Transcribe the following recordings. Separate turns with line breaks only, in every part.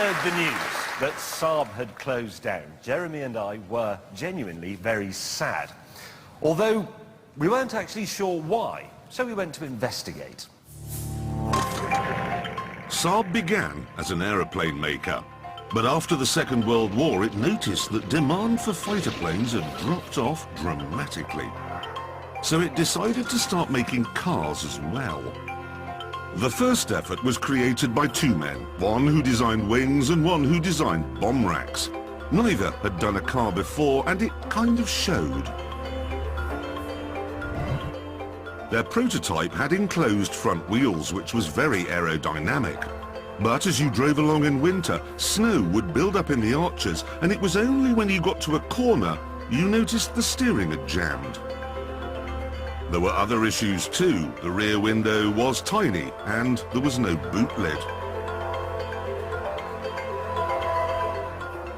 heard the news that Saab had closed down, Jeremy and I were genuinely very sad. Although we weren't actually sure why, so we went to investigate.
Saab began as an aeroplane maker, but after the Second World War it noticed that demand for fighter planes had dropped off dramatically. So it decided to start making cars as well. The first effort was created by two men, one who designed wings and one who designed bomb racks. Neither had done a car before, and it kind of showed. Their prototype had enclosed front wheels, which was very aerodynamic. But as you drove along in winter, snow would build up in the arches, and it was only when you got to a corner you noticed the steering had jammed. There were other issues too. The rear window was tiny and there was no boot lid.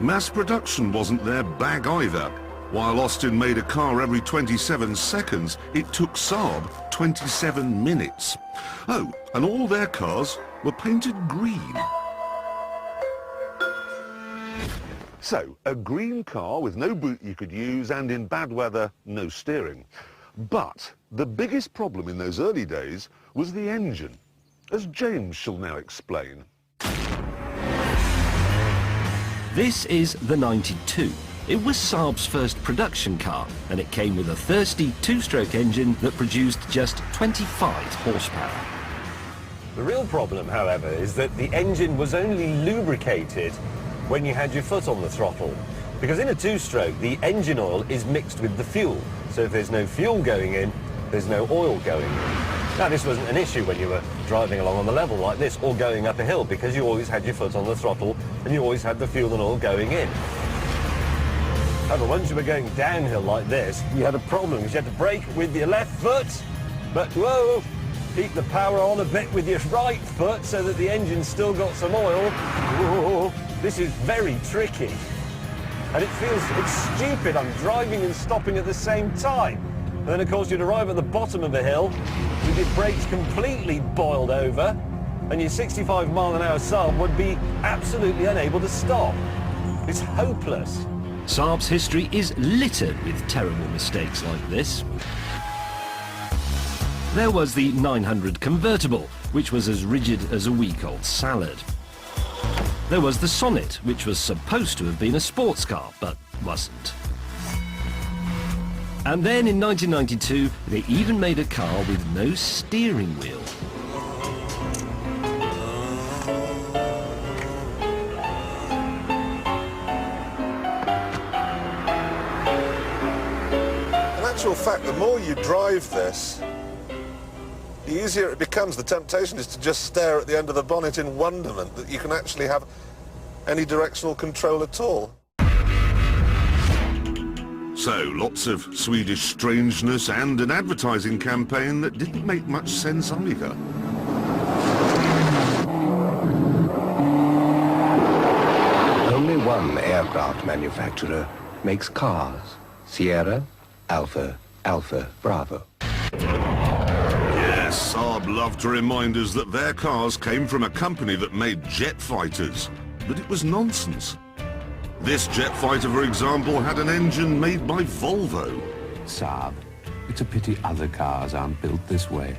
Mass production wasn't their bag either. While Austin made a car every 27 seconds, it took Saab 27 minutes. Oh, and all their cars were painted green. So, a green car with no boot you could use and in bad weather, no steering. But the biggest problem in those early days was the engine, as James shall now explain.
This is the 92. It was Saab's first production car, and it came with a thirsty two-stroke engine that produced just 25 horsepower.
The real problem, however, is that the engine was only lubricated when you had your foot on the throttle. Because in a two-stroke, the engine oil is mixed with the fuel. So if there's no fuel going in, there's no oil going in. Now, this wasn't an issue when you were driving along on the level like this or going up a hill, because you always had your foot on the throttle and you always had the fuel and oil going in. However, once you were going downhill like this, you had a problem, because you had to brake with your left foot, but whoa, keep the power on a bit with your right foot so that the engine still got some oil. Whoa, this is very tricky. And it's stupid. I'm driving and stopping at the same time. And then, of course, you'd arrive at the bottom of a hill with your brakes completely boiled over, and your 65-mile-an-hour Saab would be absolutely unable to stop. It's hopeless.
Saab's history is littered with terrible mistakes like this. There was the 900 convertible, which was as rigid as a week-old salad. There was the Sonnet, which was supposed to have been a sports car, but wasn't. And then in 1992, they even made a car with no steering wheel.
In actual fact, the more you drive this, the easier it becomes. The temptation is to just stare at the end of the bonnet in wonderment that you can actually have any directional control at all.
So, lots of Swedish strangeness and an advertising campaign that didn't make much sense either.
Only one aircraft manufacturer makes cars. Sierra, Alpha, Alpha, Bravo.
Yes, Saab loved to remind us that their cars came from a company that made jet fighters. But it was nonsense. This jet fighter, for example, had an engine made by Volvo.
Saab. It's a pity other cars aren't built this way.